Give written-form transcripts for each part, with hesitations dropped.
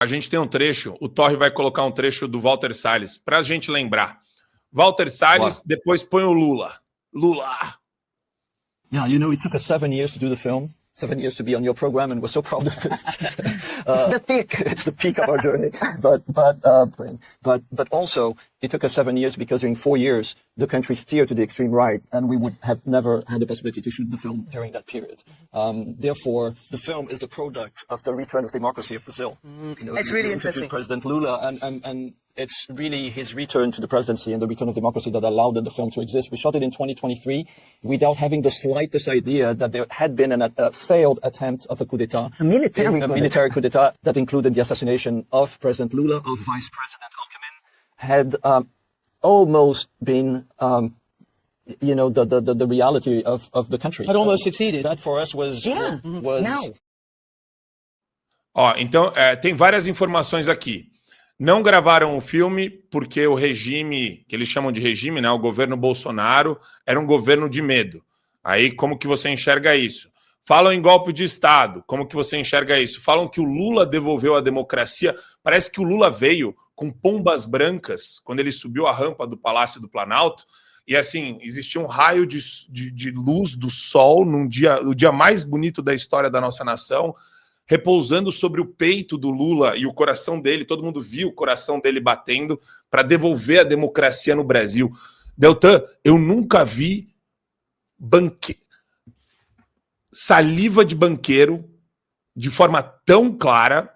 A gente tem um trecho, o Torre vai colocar um trecho do Walter Salles, para a gente lembrar. Walter Salles, depois põe o Lula. Lula! Yeah, you know, it took us 7 years to do the film. 7 years to be on your program, and we're so proud of it. It's the peak. It's the peak of our journey. But also, it took us 7 years because during 4 years, the country steered to the extreme right, and we would have never had the possibility to shoot the film during that period. Therefore, the film is the product of the return of democracy of Brazil. You know, it's really interesting. President Lula, and it's really his return to the presidency and the return of democracy that allowed the film to exist. We shot it in 2023 without having the slightest idea that there had been a failed attempt of a coup d'etat. A military coup d'etat that included the assassination of President Lula, of Vice President Alckmin, had almost been, you know, the reality of the country. Had almost succeeded. That for us was... Now. Ó, então, tem várias informações aqui. Não gravaram o filme porque o regime, que eles chamam de regime, né, o governo Bolsonaro, era um governo de medo. Aí, como que você enxerga isso? Falam em golpe de Estado, como que você enxerga isso? Falam que o Lula devolveu a democracia. Parece que o Lula veio com pombas brancas, quando ele subiu a rampa do Palácio do Planalto, e assim, existia um raio de luz do sol no dia mais bonito da história da nossa nação, repousando sobre o peito do Lula e o coração dele, todo mundo viu o coração dele batendo para devolver a democracia no Brasil. Deltan, eu nunca vi saliva de banqueiro de forma tão clara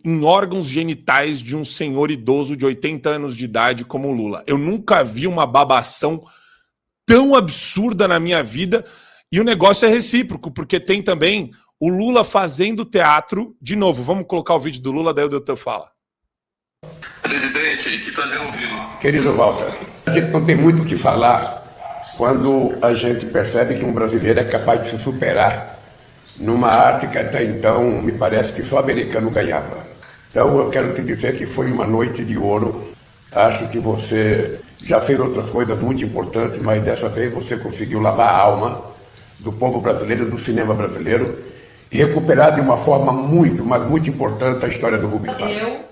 em órgãos genitais de um senhor idoso de 80 anos de idade como o Lula. Eu nunca vi uma babação tão absurda na minha vida, e o negócio é recíproco, porque tem também o Lula fazendo teatro. De novo, vamos colocar o vídeo do Lula, daí o Deltan fala. Presidente, que prazer ouvi-lo. Querido Walter, a gente não tem muito o que falar quando a gente percebe que um brasileiro é capaz de se superar numa arte que até então me parece que só americano ganhava. Então eu quero te dizer que foi uma noite de ouro. Acho que você já fez outras coisas muito importantes, mas dessa vez você conseguiu lavar a alma do povo brasileiro, do cinema brasileiro, e recuperar de uma forma muito, mas muito importante a história do Rubens Barrichello.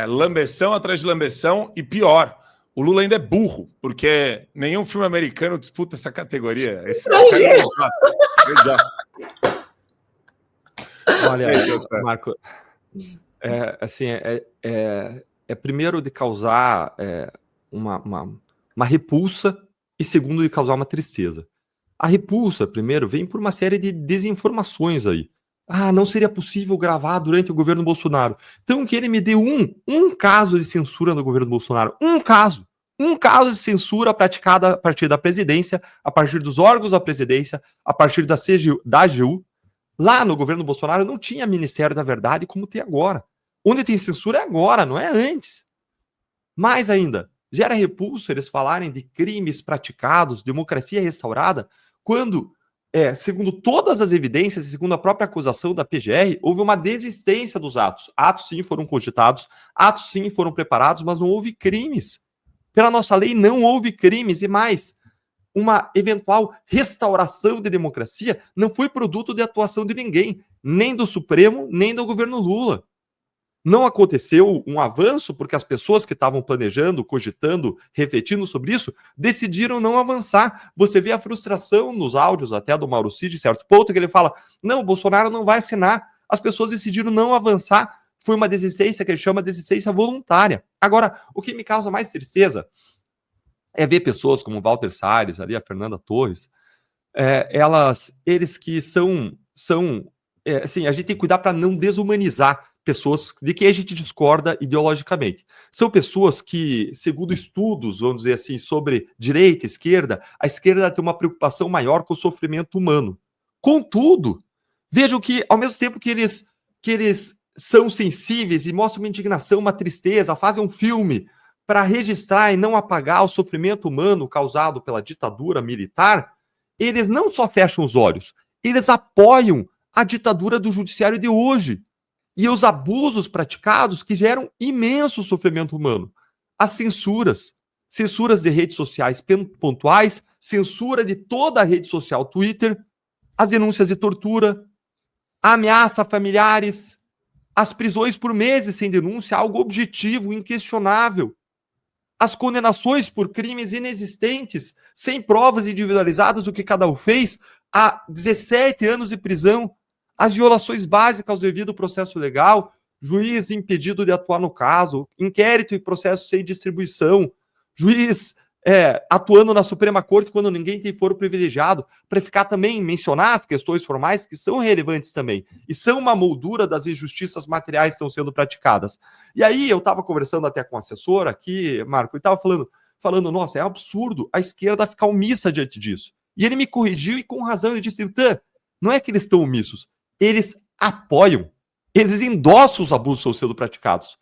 Lambeção atrás de lambeção, e pior, o Lula ainda é burro, porque nenhum filme americano disputa essa categoria. Olha, Marco, primeiro de causar uma repulsa, e segundo de causar uma tristeza. A repulsa, primeiro, vem por uma série de desinformações aí. Ah, não seria possível gravar durante o governo Bolsonaro. Então que ele me dê um caso de censura no governo Bolsonaro. Um caso de censura praticada a partir da presidência, a partir dos órgãos da presidência, a partir da AGU. Lá no governo Bolsonaro não tinha Ministério da Verdade como tem agora. Onde tem censura é agora, não é antes. Mais ainda, gera repulso eles falarem de crimes praticados, democracia restaurada, quando, segundo todas as evidências e segundo a própria acusação da PGR, houve uma desistência dos atos. Atos sim foram cogitados, atos sim foram preparados, mas não houve crimes. Pela nossa lei não houve crimes, e mais, uma eventual restauração de democracia não foi produto de atuação de ninguém, nem do Supremo, nem do governo Lula. Não aconteceu um avanço porque as pessoas que estavam planejando, cogitando, refletindo sobre isso, decidiram não avançar. Você vê a frustração nos áudios até do Mauro Cid, certo ponto, que ele fala, não, o Bolsonaro não vai assinar. As pessoas decidiram não avançar. Foi uma desistência que ele chama de desistência voluntária. Agora, o que me causa mais tristeza é ver pessoas como o Walter Salles, ali a Fernanda Torres, eles que assim, a gente tem que cuidar para não desumanizar pessoas de quem a gente discorda ideologicamente. São pessoas que, segundo estudos, vamos dizer assim, sobre direita e esquerda, a esquerda tem uma preocupação maior com o sofrimento humano. Contudo, vejam que, ao mesmo tempo que eles são sensíveis e mostram uma indignação, uma tristeza, fazem um filme para registrar e não apagar o sofrimento humano causado pela ditadura militar, eles não só fecham os olhos, eles apoiam a ditadura do judiciário de hoje e os abusos praticados que geram imenso sofrimento humano. As censuras de redes sociais pontuais, censura de toda a rede social Twitter, as denúncias de tortura, a ameaça a familiares, as prisões por meses sem denúncia, algo objetivo, inquestionável, as condenações por crimes inexistentes, sem provas individualizadas do que cada um fez, a 17 anos de prisão, as violações básicas ao devido processo legal, juiz impedido de atuar no caso, inquérito e processo sem distribuição, juiz atuando na Suprema Corte quando ninguém tem foro privilegiado, para ficar também mencionar as questões formais que são relevantes também, e são uma moldura das injustiças materiais que estão sendo praticadas. E aí eu estava conversando até com o assessor aqui, Marco, e estava falando, nossa, é absurdo a esquerda ficar omissa diante disso. E ele me corrigiu e com razão, ele disse, não é que eles estão omissos, eles apoiam, eles endossam os abusos que estão sendo praticados.